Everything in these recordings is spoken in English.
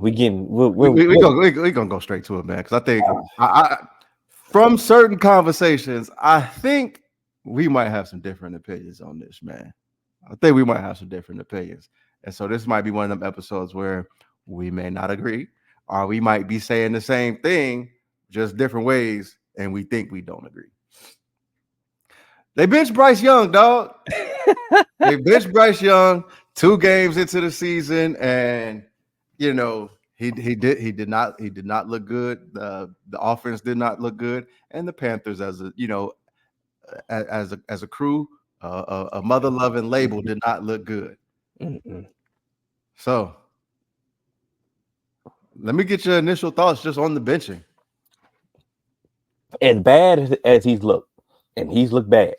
we gonna go straight to it, man. Because I think from certain conversations, I think we might have some different opinions on this, man. I think we might have some different opinions, and so this might be one of them episodes where we may not agree, or we might be saying the same thing, just different ways, and we think we don't agree. They benched Bryce Young, dog. They benched Bryce Young 2 games into the season, and you know he did not look good. The offense did not look good, and the Panthers as a crew, a mother loving label did not look good. So let me get your initial thoughts just on the benching. As bad as he's looked, and he's looked bad.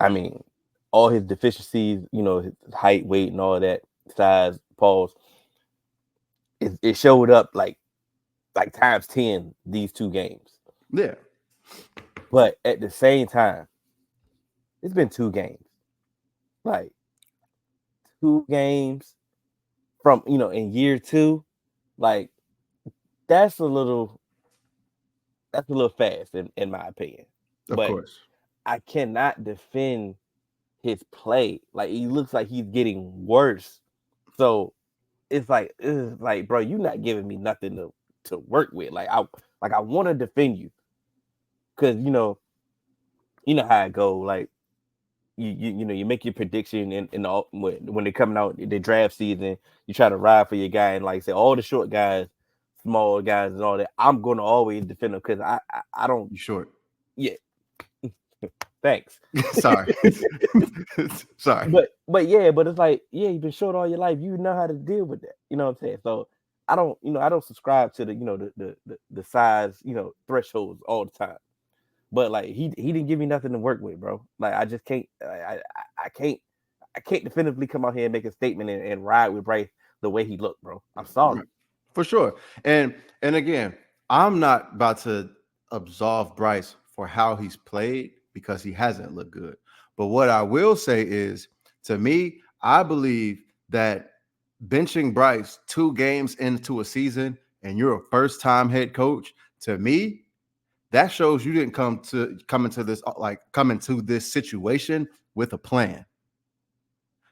I mean, all his deficiencies, his height, weight, and all that, size, pause, it showed up like times 10 these 2 games. Yeah. But at the same time, it's been 2 games. Like 2 games from, in year 2, like that's a little fast in my opinion. Of course. I cannot defend his play. Like he looks like he's getting worse. So it's like, bro, you're not giving me nothing to work with. Like I want to defend you. Cause you know how it go. Like you make your prediction when they're coming out the draft season, you try to ride for your guy and like say all the short guys, small guys and all that. I'm gonna always defend them because I don't. You short. Yeah. Thanks. Sorry. Sorry. But it's like, you've been short all your life. You know how to deal with that. You know what I'm saying? So I don't subscribe to the size, thresholds all the time. But like he didn't give me nothing to work with, bro. Like I just can't I can't definitively come out here and make a statement and ride with Bryce the way he looked, bro. I'm sorry. For sure. And again, I'm not about to absolve Bryce for how he's played because he hasn't looked good. But what I will say is, to me, I believe that benching Bryce 2 games into a season and you're a first-time head coach, to me, that shows you didn't come into this situation with a plan.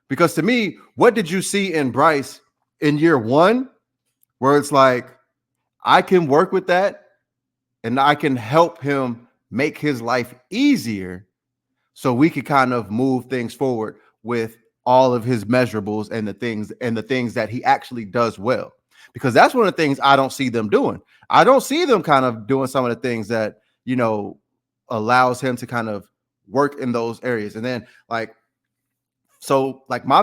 Because to me, what did you see in Bryce in year 1 where it's like, I can work with that and I can help him make his life easier so we could kind of move things forward with all of his measurables and the things that he actually does well. Because that's one of the things I don't see them doing. I don't see them kind of doing some of the things that, allows him to kind of work in those areas. And then my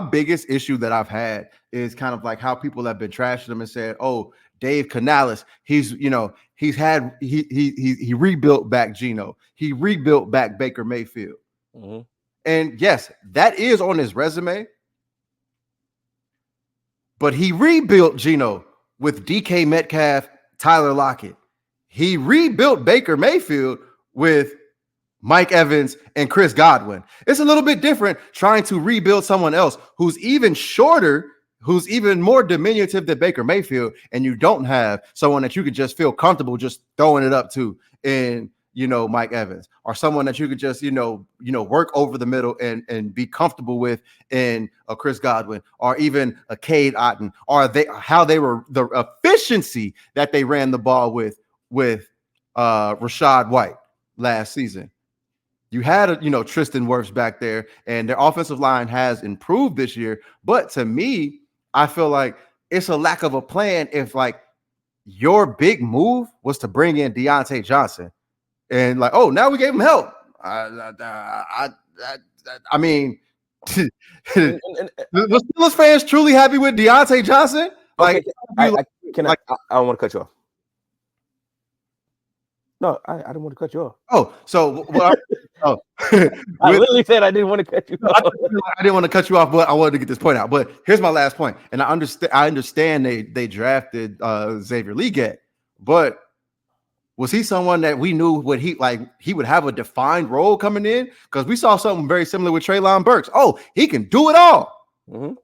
biggest issue that I've had is kind of like how people have been trashing him and said, oh, Dave Canales, he rebuilt back Geno. He rebuilt back Baker Mayfield. Mm-hmm. And yes, that is on his resume. But he rebuilt Geno with DK Metcalf, Tyler Lockett. He rebuilt Baker Mayfield with Mike Evans and Chris Godwin. It's a little bit different trying to rebuild someone else who's even shorter, who's even more diminutive than Baker Mayfield, and you don't have someone that you could just feel comfortable just throwing it up to in, Mike Evans, or someone that you could just, work over the middle and be comfortable with in a Chris Godwin, or even a Cade Otton, or how they were the efficiency that they ran the ball with Rachaad White last season. You had Tristan Wirfs back there, and their offensive line has improved this year. But to me, I feel like it's a lack of a plan if your big move was to bring in Deontay Johnson. And now we gave him help. I mean, the Steelers fans truly happy with Deontay Johnson? I don't want to cut you off. No, I didn't want to cut you off. Oh, so I literally said I didn't want to cut you off. I didn't want to cut you off, but I wanted to get this point out. But here's my last point, and I understand they drafted Xavier Legette, but was he someone that we knew he would have a defined role coming in? Because we saw something very similar with Treylon Burks. Oh, he can do it all. Mm-hmm.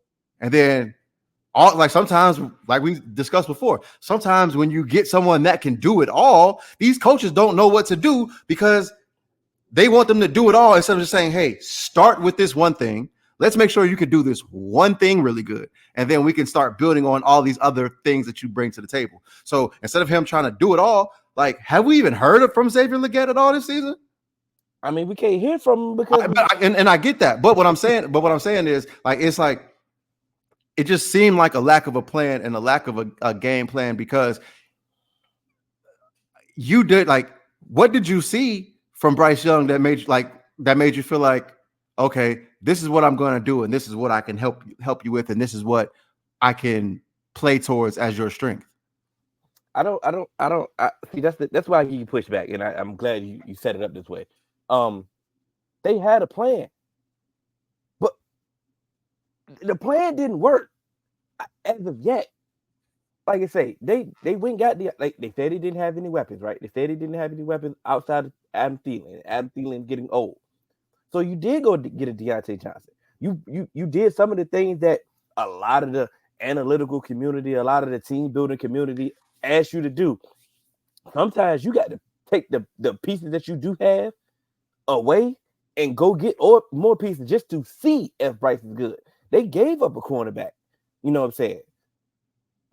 And then all like sometimes, like we discussed before, sometimes when you get someone that can do it all, these coaches don't know what to do because they want them to do it all instead of just saying, hey, start with this one thing. Let's make sure you can do this one thing really good. And then we can start building on all these other things that you bring to the table. So instead of him trying to do it all, like, have we even heard from Xavier Legette at all this season? I mean, we can't hear from him because and I get that. But what I'm saying is like, it's like, it just seemed like a lack of a plan and a lack of a game plan because you did like, what did you see from Bryce Young that made you feel like, okay, this is what I'm going to do, and this is what I can help you with, and this is what I can play towards as your strength? I see. That's why I give you pushback, and I'm glad you set it up this way. They had a plan, but the plan didn't work as of yet. Like I say, they went and got they said they didn't have any weapons, right? They said they didn't have any weapons outside of Adam Thielen. Adam Thielen getting old, so you did go get a Deontay Johnson. You did some of the things that a lot of the analytical community, a lot of the team building community asked you to do. Sometimes you got to take the pieces that you do have away and go get more pieces just to see if Bryce is good. They gave up a cornerback, you know what I'm saying,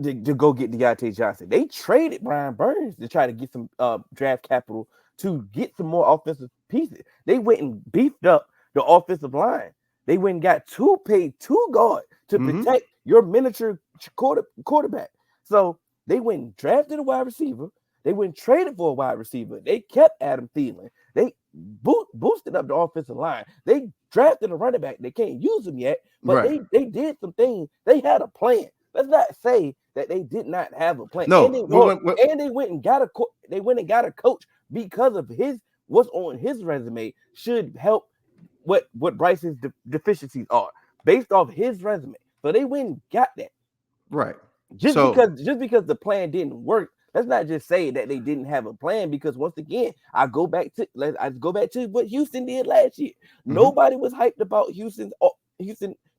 to go get Deontay Johnson. They traded Brian Burns to try to get some draft capital to get some more offensive pieces. They went and beefed up the offensive line. They went and got paid two guards to protect your miniature quarterback. So they went and drafted a wide receiver. They went and traded for a wide receiver. They kept Adam Thielen. They boosted up the offensive line. They drafted a running back. They can't use him yet, but they did some things. They had a plan. Let's not say that they did not have a plan. No, and they went and got a coach because of what's on his resume should help what Bryce's deficiencies are based off his resume. So they went and got that. Right. Just because the plan didn't work, let's not just say that they didn't have a plan, because once again, I go back to what Houston did last year. Nobody was hyped about Houston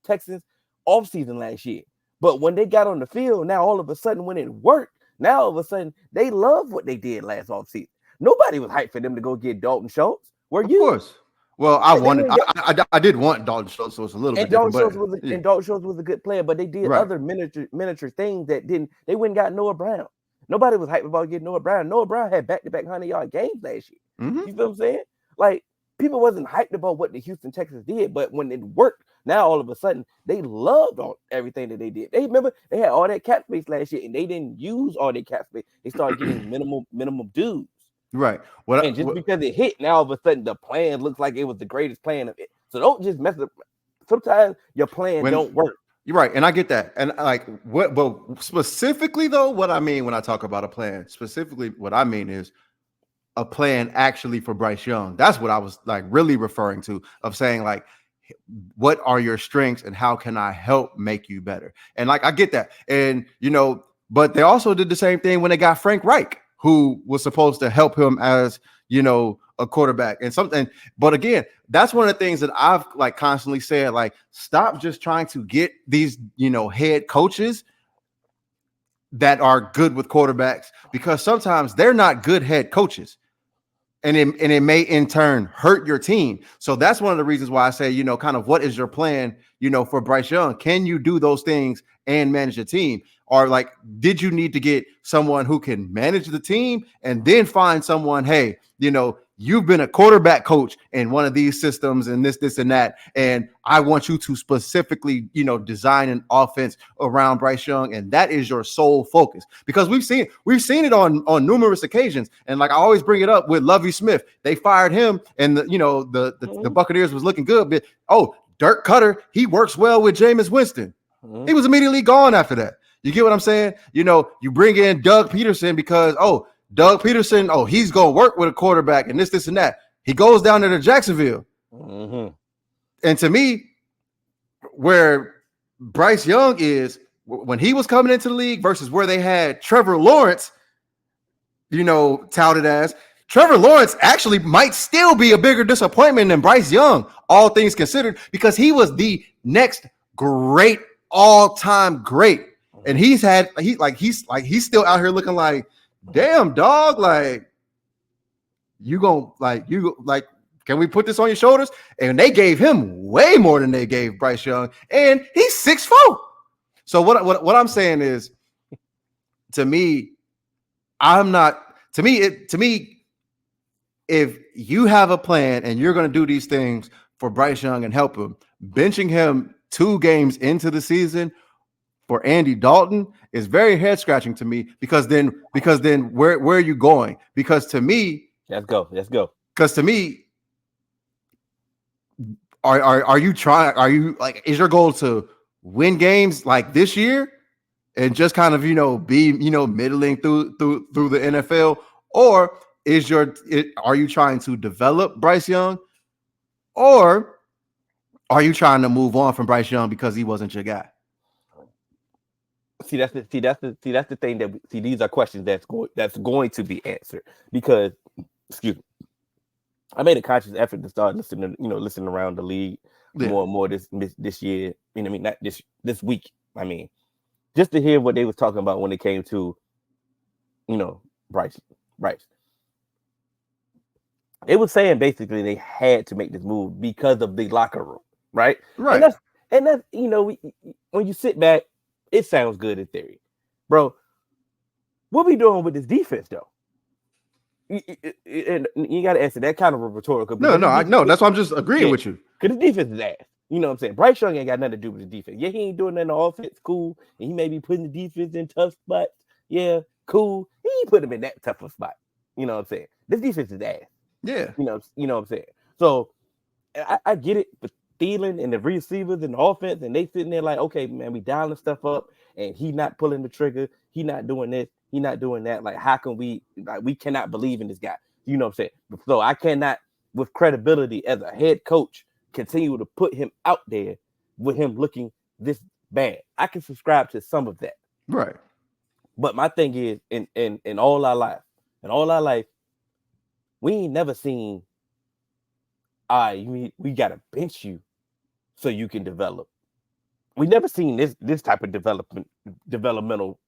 Texans offseason last year. But when they got on the field, now all of a sudden when it worked, now all of a sudden they love what they did last offseason. Nobody was hyped for them to go get Dalton Schultz. Were you? Of course. Well, I did want Dalton Schultz, so it's a little bit different. And Dalton Schultz was a good player, but they did other miniature things that didn't. They went and got Noah Brown. Nobody was hyped about getting Noah Brown. Noah Brown had back-to-back 100-yard games last year. You feel what I'm saying? Like, people wasn't hyped about what the Houston Texans did, but when it worked, now all of a sudden they loved everything that they did. They remember they had all that cap space last year, and they didn't use all that cap space. They started getting minimum dues. Right. Because it hit, now all of a sudden the plan looks like it was the greatest plan of it. So don't just mess up. Sometimes your plan don't work. You're right, and I get that. And like but specifically though, what I mean when I talk about a plan, specifically what I mean is a plan actually for Bryce Young. That's what I was like really referring to, of saying like, what are your strengths and how can I help make you better? And like, I get that. And, but they also did the same thing when they got Frank Reich, who was supposed to help him as, a quarterback and something. But again, that's one of the things that I've like constantly said, like, stop just trying to get these, head coaches that are good with quarterbacks, because sometimes they're not good head coaches. And it may in turn hurt your team. So that's one of the reasons why I say, kind of what is your plan, for Bryce Young? Can you do those things and manage a team? Or like, did you need to get someone who can manage the team and then find someone, hey, you've been a quarterback coach in one of these systems and this and that, and I want you to specifically, design an offense around Bryce Young, and that is your sole focus. Because we've seen it on numerous occasions, and like I always bring it up with Lovie Smith. They fired him, and the Buccaneers was looking good, but Dirk Cutter, he works well with Jameis Winston. He was immediately gone after that. You get what I'm saying? You bring in Doug Peterson because Doug Peterson, he's going to work with a quarterback and this and that. He goes down there to Jacksonville. And to me, where Bryce Young is, when he was coming into the league versus where they had Trevor Lawrence, touted as, Trevor Lawrence actually might still be a bigger disappointment than Bryce Young, all things considered, because he was the next great, all-time great. And he's still out here looking like, damn dog, like can we put this on your shoulders? And they gave him way more than they gave Bryce Young, and he's 6'4". So what I'm saying is, to me, I'm not. To me, if you have a plan and you're going to do these things for Bryce Young and help him, benching him 2 games into the season for Andy Dalton is very head scratching to me, because then where are you going? Because to me, let's go. Because to me, are you trying? Are you like, is your goal to win games like this year and just kind of be middling through the NFL, or are you trying to develop Bryce Young, or are you trying to move on from Bryce Young because he wasn't your guy? That's the thing that these are questions that's going to be answered, because, excuse me, I made a conscious effort to start listening around the league more and more this year. I mean, not this week. I mean, just to hear what they was talking about when it came to, Bryce. It was saying basically they had to make this move because of the locker room, right? Right. And that's when you sit back, it sounds good in theory, bro. What we doing with this defense though? You got to answer that kind of a rhetorical. No, that's why I'm just agreeing with you. Because the defense is ass. You know what I'm saying? Bryce Young ain't got nothing to do with the defense. Yeah, he ain't doing nothing on offense, cool. And he may be putting the defense in tough spots. Yeah, cool. He ain't put him in that tough of spot. You know what I'm saying? This defense is ass. Yeah. You know what I'm saying? So I get it, but Thielen and the receivers and the offense, and they sitting there like, okay, man, we dialing stuff up, and he not pulling the trigger. He not doing this. He not doing that. Like, how can we cannot believe in this guy? You know what I'm saying? So I cannot, with credibility as a head coach, continue to put him out there with him looking this bad. I can subscribe to some of that. Right. But my thing is, in all our life, we ain't never seen, we gotta bench you so you can develop. We never seen this type of developmental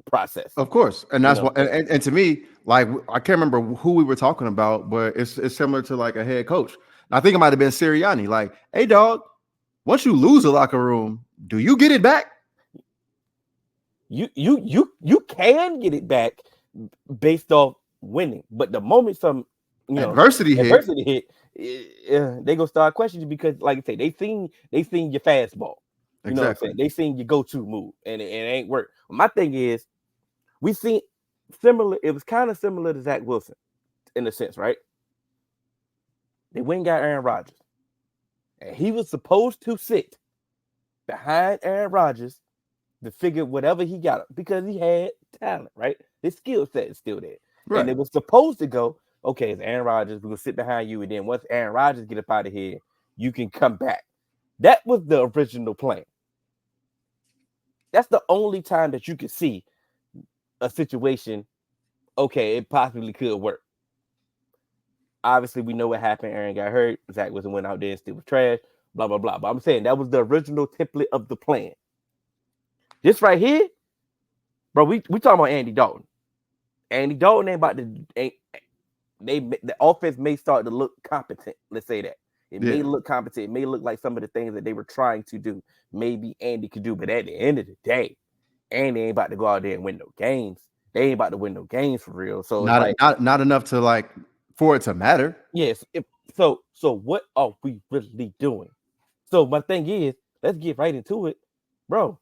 process. Of course, and that's why. And to me, like, I can't remember who we were talking about, but it's similar to like a head coach. And I think it might have been Sirianni. Like, hey, dog, once you lose a locker room, do you get it back? You can get it back based off winning, but the moment some adversity hit, they gonna start questioning you, because, like I say, they seen your fastball. You know what I'm saying? They seen your go-to move, and it ain't work. My thing is, we seen similar. It was kind of similar to Zach Wilson in a sense, right? They went and got Aaron Rodgers, and he was supposed to sit behind Aaron Rodgers to figure whatever he got, because he had talent, right? His skill set is still there. Right. And it was supposed to go, okay, it's Aaron Rodgers, we're gonna sit behind you, and then once Aaron Rodgers get up out of here, you can come back. That was the original plan. That's the only time that you could see a situation, okay, it possibly could work. Obviously, we know what happened. Aaron got hurt. Zach Wilson went out there and still was trash, blah, blah, blah. But I'm saying that was the original template of the plan. This right here, bro, we talking about Andy Dalton. Andy Dalton ain't about to, the offense may start to look competent. Let's say that. It may look competent. It may look like some of the things that they were trying to do, maybe Andy could do. But at the end of the day, Andy ain't about to go out there and win no games. They ain't about to win no games for real. So not enough to, like, for it to matter. Yes. So what are we really doing? So my thing is, let's get right into it, bro.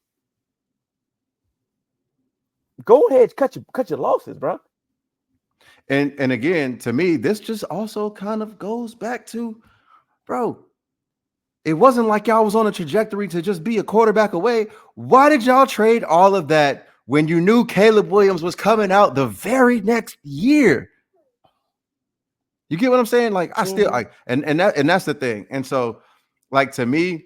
Go ahead, cut your losses, bro. And again, to me, this just also kind of goes back to, bro, it wasn't like y'all was on a trajectory to just be a quarterback away. Why did y'all trade all of that when you knew Caleb Williams was coming out the very next year? You get what I'm saying? Like, I still like, and that's the thing. And so, like, to me,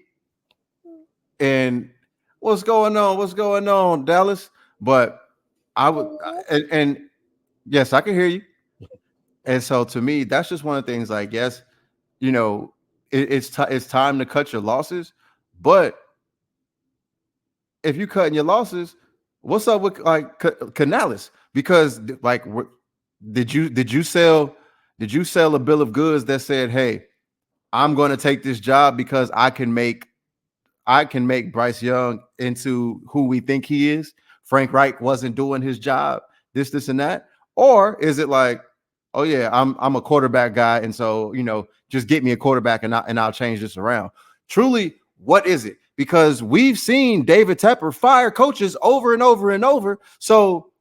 and what's going on, Dallas? But I would, and yes, I can hear you. And so, to me, that's just one of the things. Like, yes, it's time to cut your losses, but if you cutting your losses, What's up with like Canales? Because like, did you sell a bill of goods that said, "Hey, I'm going to take this job because I can make Bryce Young into who we think he is. Frank Reich wasn't doing his job, this, and that." Or is it like, oh yeah, I'm a quarterback guy, and so just get me a quarterback and I'll change this around. Truly, what is it? Because we've seen David Tepper fire coaches over and over and over. So,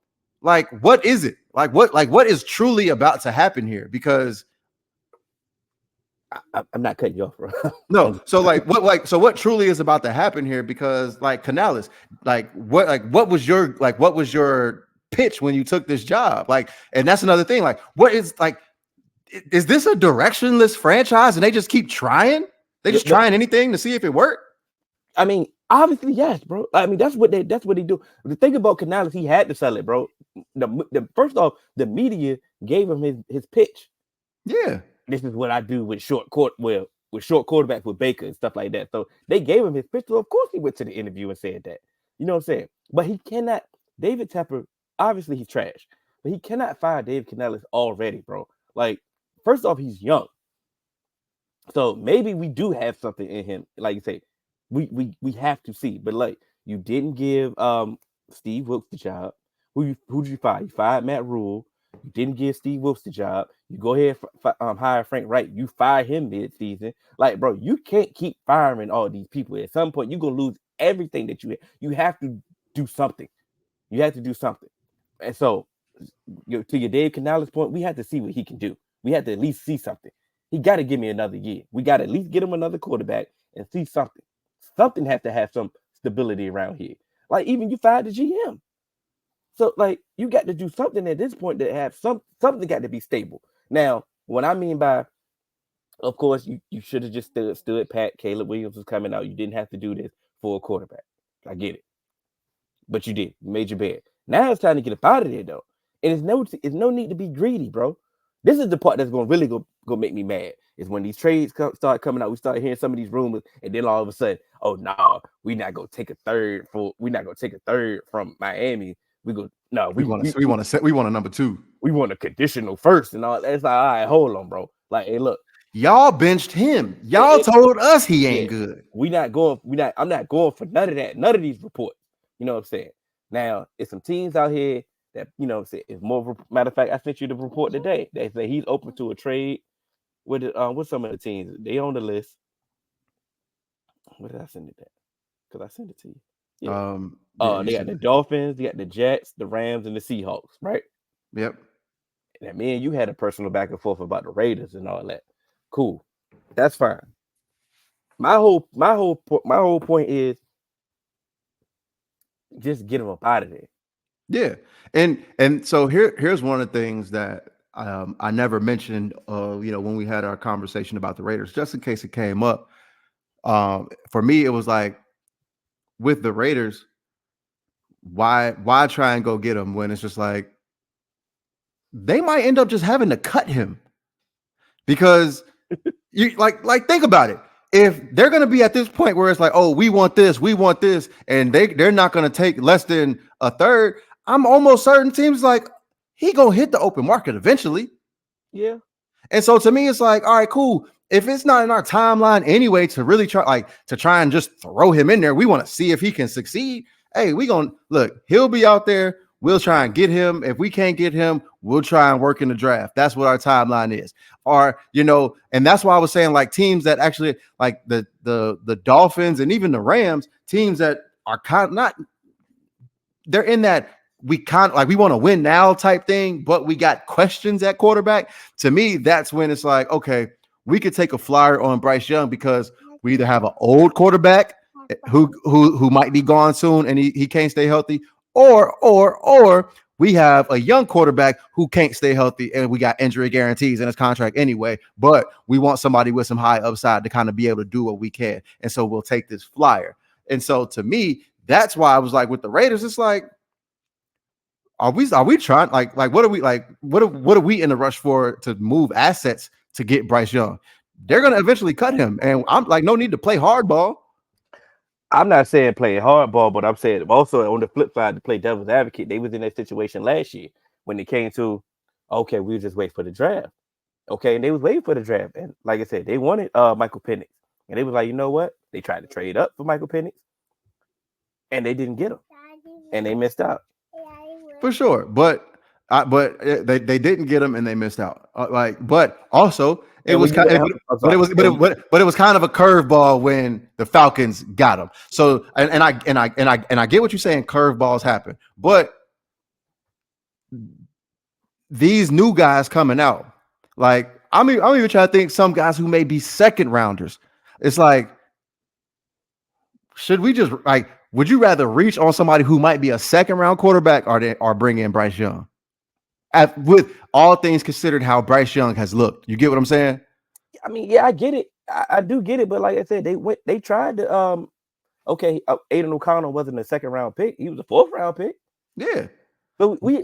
like, what is it? What is truly about to happen here? Because I'm not cutting you off, bro. no, so what truly is about to happen here? Because like Canales, what was your pitch when you took this job? Like, and that's another thing. Like, what is like, is this a directionless franchise and they just keep trying? They just trying anything to see if it worked? I mean, obviously, yes, bro. I mean, that's what they do. The thing about Canales, he had to sell it, bro. The first off, the media gave him his pitch. Yeah. This is what I do with short quarterbacks with Baker and stuff like that. So they gave him his pitch. So of course he went to the interview and said that. You know what I'm saying? But he cannot. David Tepper, obviously he's trash, but he cannot fire Dave Canales already, bro. Like, first off, he's young. So maybe we do have something in him. Like you say, we have to see. But like, you didn't give Steve Wilkes the job. Who did you fire? You fired Matt Rule. You didn't give Steve Wilkes the job. You go ahead hire Frank Reich. You fire him mid-season. Like, bro, you can't keep firing all these people. At some point, you're gonna lose everything that you have. You have to do something. You have to do something. And so, to your Dave Canales point, we have to see what he can do. We have to at least see something. He got to give me another year. We got to at least get him another quarterback and see something. Something has to have some stability around here. Like, even you fired the GM. So, like, you got to do something at this point that have something got to be stable. Now, what I mean by, of course, you should have just stood pat. Caleb Williams was coming out. You didn't have to do this for a quarterback. I get it. But you did. You made your bed. Now it's time to get up out of there, though. And it's no need to be greedy, bro. This is the part that's going to really go make me mad. Is when these trades start coming out. We start hearing some of these rumors, and then all of a sudden, oh, no, we're not going to take a third from Miami. We want a number 2. We want a conditional first and all. That's like, all right, hold on, bro. Like, hey, look, y'all benched him. Y'all told us he ain't good. I'm not going for none of that. None of these reports. You know what I'm saying? Now, it's some teams out here that, you know, it's more. Matter of fact, I sent you the report today. They say he's open to a trade with some of the teams. They on the list. Where did I send it at? Because I sent it to you. Yeah. They got the Dolphins, they got the Jets, the Rams, and the Seahawks, right? Yep. And me and you had a personal back and forth about the Raiders and all that. Cool. That's fine. My whole point is just get them up out of there. Yeah. And so here's one of the things that I never mentioned when we had our conversation about the Raiders, just in case it came up. For me, it was like, with the Raiders, why try and go get him when it's just like they might end up just having to cut him? Because you like think about it. If they're going to be at this point where it's like, oh, we want this, and they're not going to take less than a third, I'm almost certain teams like he going to hit the open market eventually. Yeah. And so to me, it's like, all right, cool. If it's not in our timeline anyway to really try and just throw him in there, we want to see if he can succeed. Hey, we gonna look, he'll be out there. We'll try and get him. If we can't get him, we'll try and work in the draft. That's what our timeline is. Or, and that's why I was saying, like, teams that actually, like the Dolphins and even the Rams, teams that are kind of not, they're in that we want to win now type thing, but we got questions at quarterback. To me, that's when it's like, okay, we could take a flyer on Bryce Young because we either have an old quarterback who might be gone soon and he can't stay healthy, or we have a young quarterback who can't stay healthy and we got injury guarantees in his contract anyway, but we want somebody with some high upside to kind of be able to do what we can. And so we'll take this flyer. And so to me, that's why I was like, with the Raiders, it's like, are we trying what are we in the rush for to move assets to get Bryce Young? They're going to eventually cut him. And I'm like, no need to play hardball. I'm not saying playing hardball, but I'm saying also on the flip side to play devil's advocate. They was in that situation last year when it came to, okay, we just wait for the draft. Okay, and they was waiting for the draft, and like I said, they wanted Michael Penix, and they was like, you know what? They tried to trade up for Michael Penix, and they didn't get him, and they missed out. for sure. They didn't get him and they missed out. But also it And was when you, kind of, I'm but it sorry, was and when you, but it was kind of a curveball when the Falcons got him. So and I get what you're saying. Curveballs happen, but these new guys coming out, like I'm even trying to think some guys who may be second rounders. It's like, should we just like? Would you rather reach on somebody who might be a second round quarterback or bring in Bryce Young? With all things considered, how Bryce Young has looked, you get what I'm saying? I mean, yeah, I get it, I do get it, but like I said, they tried to okay, Aiden O'Connell wasn't a second round pick, he was a fourth round pick. Yeah, But we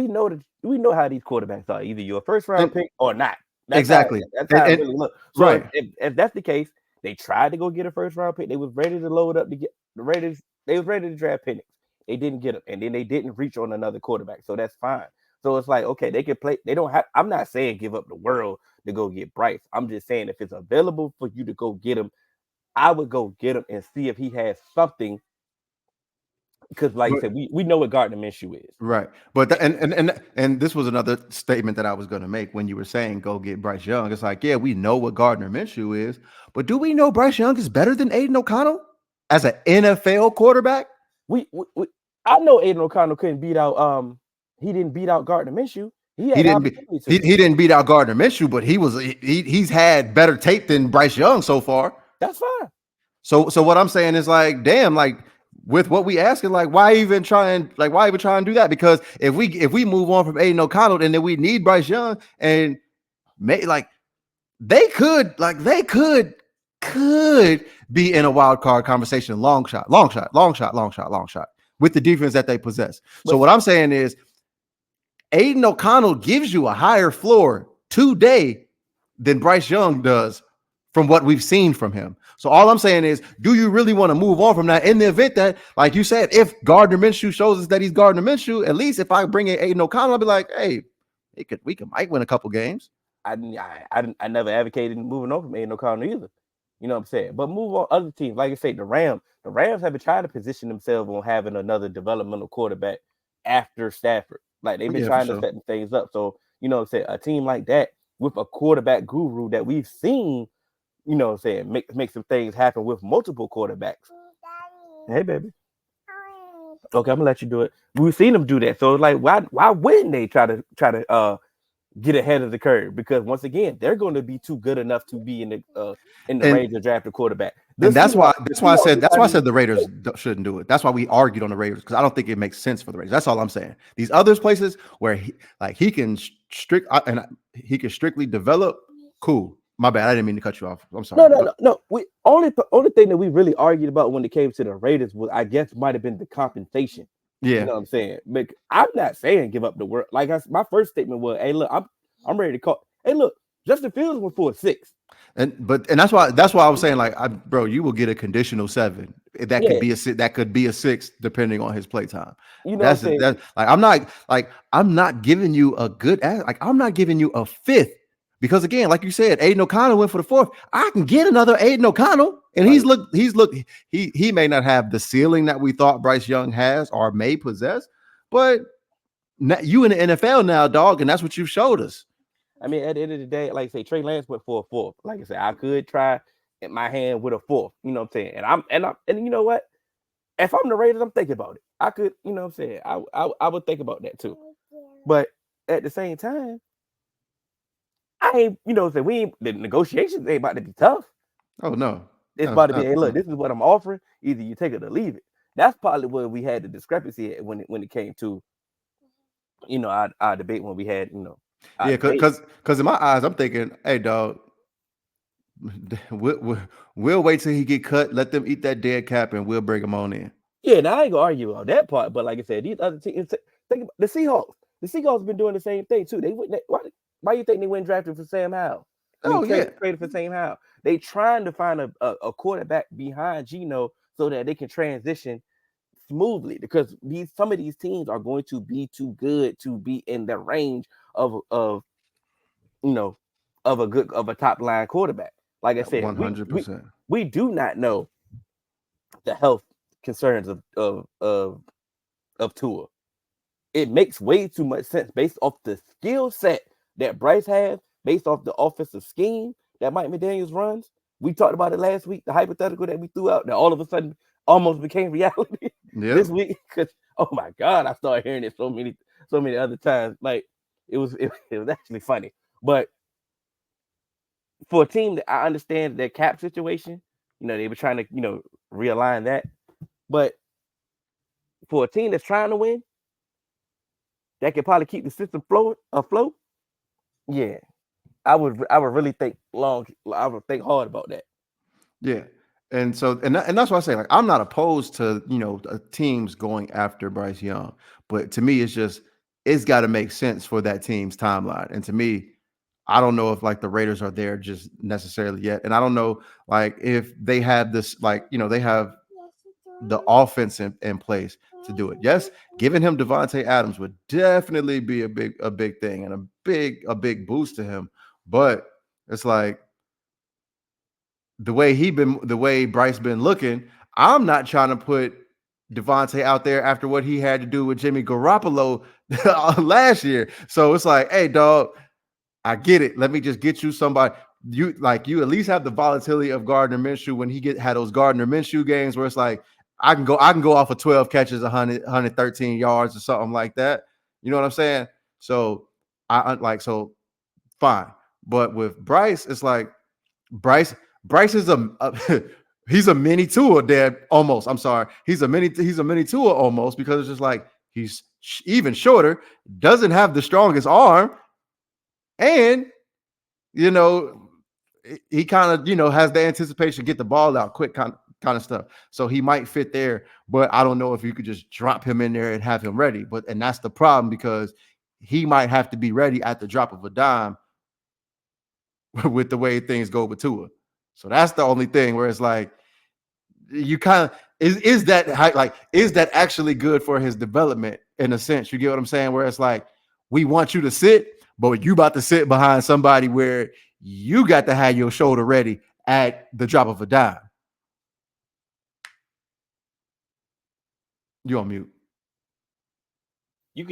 know how these quarterbacks are. Either you're a first round and pick or not. exactly, That's how it and really look. So right. if that's the case, they tried to go get a first round pick. They was ready to load up to get the Raiders. They was ready to draft Penix. They didn't get him, and then they didn't reach on another quarterback. So that's fine. So it's like, okay, they can play. They don't have. I'm not saying give up the world to go get Bryce. I'm just saying if it's available for you to go get him, I would go get him and see if he has something. Because like you But said, we know what Gardner Minshew is. right, but and this was another statement that I was going to make when you were saying go get Bryce Young. It's like, yeah, we know what Gardner Minshew is, but do we know Bryce Young is better than Aiden O'Connell as an NFL quarterback? We I know Aiden O'Connell couldn't beat out he didn't beat out Gardner Minshew. He He had the didn't be, opportunity he, to. he didn't beat out Gardner Minshew, but he's had better tape than Bryce Young so far. That's fine. So what I'm saying is like, damn, like with what we asking, like why even try and do that? Because if we move on from Aiden O'Connell, and then we need Bryce Young, and like they could be in a wild card conversation. Long shot with the defense that they possess. So But what I'm saying is Aiden O'Connell gives you a higher floor today than Bryce Young does from what we've seen from him. So all I'm saying is, do you really want to move on from that in the event that, like you said, if Gardner Minshew shows us that he's Gardner Minshew, at least if I bring in Aiden O'Connell, I'll be like, hey, we might win a couple games. I never advocated moving on from Aiden O'Connell either. You know what I'm saying? But move on other teams. Like I say, the Rams have been trying to position themselves on having another developmental quarterback after Stafford. Like they've been Yeah, for trying to sure. set things up. So, you know what I'm saying, a team like that with a quarterback guru that we've seen, you know what I'm saying, make some things happen with multiple quarterbacks. Hey baby. Okay, I'm gonna let you do it. We've seen them do that. So it's like why wouldn't they try to get ahead of the curve? Because once again, they're going to be too good enough to be in the And range of draft a quarterback. The and Seahawks that's why I might be, said the Raiders shouldn't do it. That's why we argued on the Raiders, because I don't think it makes sense for the Raiders. That's all I'm saying. These other places where he can he can strictly develop. Cool. My bad. I didn't mean to cut you off. I'm sorry. no. We only thing that we really argued about when it came to the Raiders was, I guess, might have been the compensation. You Yeah. know what I'm saying? But I'm not saying give up the world. Like my first statement was, hey, look, I'm ready to call. Hey, look, Justin Fields went for a 6. And that's why I was saying, like, bro, you will get a conditional 7. Yeah, That could be a 6 depending on his play time. you know what I'm That's saying? that. I'm not giving you a good like I'm not giving you a 5th, because again, like you said, Aiden O'Connell went for the 4th. I can get another Aiden O'Connell, and Like, he may not have the ceiling that we thought Bryce Young has or may possess, but you in the NFL now, dog, and that's what you've showed us. I mean, at the end of the day, like I say, Trey Lance went for a 4th. Like I said, I could try in my hand with a 4th. You know what I'm saying? And you know what? If I'm the Raiders, I'm thinking about it. I could, you know what I'm saying? I would think about that too. But at the same time, I ain't, you know what I'm saying? The negotiations ain't about to be tough. Oh no, It's no, about to be, no, hey, look, no. this is what I'm offering. Either you take it or leave it. That's probably where we had the discrepancy at when it came to, our debate when we had, our Yeah, debate. because in my eyes, I'm thinking, hey, dog, we'll wait till he get cut. Let them eat that dead cap, and we'll bring him on in. Yeah, now I ain't gonna argue about that part, but like I said, these other teams, think about the Seahawks. The Seahawks been doing the same thing too. They wouldn't. Why you think they went drafted for Sam Howell? I mean, Oh yeah, traded for Sam Howell. They trying to find a quarterback behind Geno so that they can transition smoothly, because some of these teams are going to be too good to be in the range of you know of a top line quarterback. Like I said, we we 100%. we do not know the health concerns of Tua. It makes way too much sense based off the skill set that Bryce has, based off the offensive scheme that Mike McDaniels runs. We talked about it last week, the hypothetical that we threw out that all of a sudden almost became reality Yep. this week. Because oh my God, I started hearing it so many other times. Like it was actually funny. But for a team that I understand their cap situation, they were trying to, realign that. But for a team that's trying to win, that could probably keep the system afloat. Yeah, I would really think long. I would think hard about that. Yeah. And that's why I say, like, I'm not opposed to, teams going after Bryce Young, but to me it's got to make sense for that team's timeline. And to me, I don't know if like the Raiders are there just necessarily yet. And I don't know like if they have this, like, they have the offense in place to do it. Yes, giving him Devontae Adams would definitely be a big thing and a big boost to him. But it's like the way Bryce been looking, I'm not trying to put Devontae out there after what he had to do with Jimmy Garoppolo last year. So it's like, hey, dog, I get it. Let me just get you somebody. You at least have the volatility of Gardner Minshew when he had those Gardner Minshew games where it's like I can go off of 12 catches, 113 yards or something like that. You know what I'm saying? So so fine. But with Bryce, it's like Bryce Bryce is he's a mini Tua, Dad. Almost. I'm sorry. He's a mini Tua almost, because it's just like he's even shorter, doesn't have the strongest arm, and you know he kind of has the anticipation to get the ball out quick, kind of stuff. So he might fit there, but I don't know if you could just drop him in there and have him ready. And that's the problem, because he might have to be ready at the drop of a dime with the way things go with Tua. So that's the only thing where it's like you kind of is that is that actually good for his development in a sense? You get what I'm saying? Where it's like we want you to sit, but you about to sit behind somebody where you got to have your shoulder ready at the drop of a dime. You on mute. You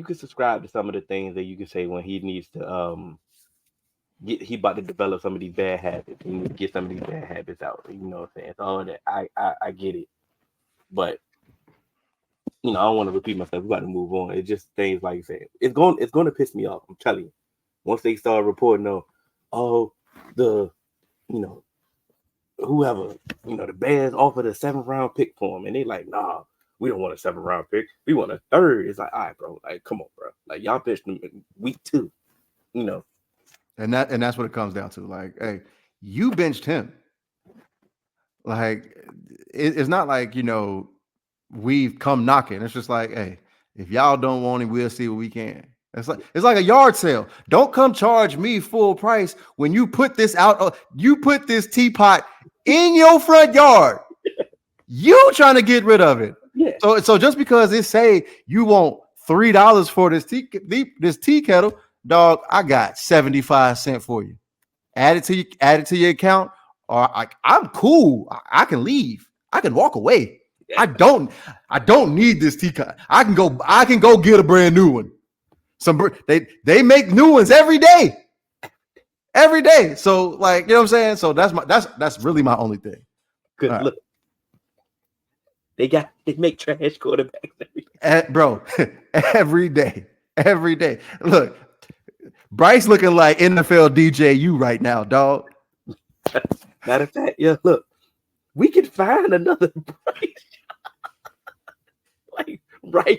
could subscribe to some of the things that you could say when he needs to he about to develop some of these bad habits. He needs to get some of these bad habits out. You know what I'm saying? It's all that I get it. But I don't want to repeat myself. We got to move on. It's just things like you said. It's going to piss me off. I'm telling you. Once they start reporting on, oh, the whoever, the Bears offered a 7th-round pick for him, and they like, nah, we don't want a 7th-round pick. We want a 3rd. It's like, all right, bro. Like, come on, bro. Like, y'all pitched them in week 2. And that's what it comes down to. Like, hey, you benched him. Like, it's not like we've come knocking. It's just like, hey, if y'all don't want him, we'll see what we can. It's like a yard sale. Don't come charge me full price when you put this out. You put this teapot in your front yard. You trying to get rid of it. Yeah. So just because it say you want $3 for this tea kettle, dog, I got 75 cents for you. Add it to your account, or I'm cool. I can leave. I can walk away. I don't need this teacup. I can go get a brand new one. They make new ones every day. Every day. So like, you know what I'm saying? So that's really my only thing. Because look, they make trash quarterbacks every day. Bro, every day. Every day. Look, Bryce looking like NFL DJU right now, dog. Matter of fact, yeah, look, we can find another Bryce.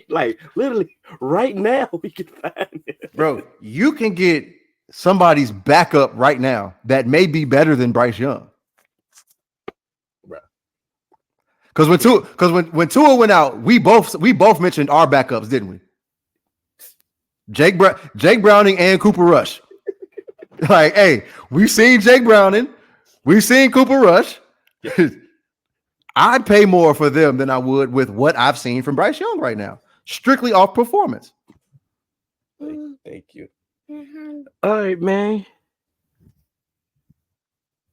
like literally right now we can find it. Bro, you can get somebody's backup right now that may be better than Bryce Young. Bro. Because when Tua went out, we both mentioned our backups, didn't we? Jake Browning and Cooper Rush. Like, hey, we've seen Jake Browning, we've seen Cooper Rush. I'd pay more for them than I would with what I've seen from Bryce Young right now, strictly off performance. Thank you. All right, man.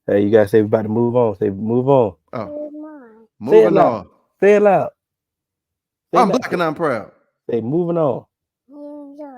Hey, you guys say we're about to move on. Say move on. Oh, Say it moving loud. on. Say it loud. Say I'm loud. black and I'm proud. Say moving on.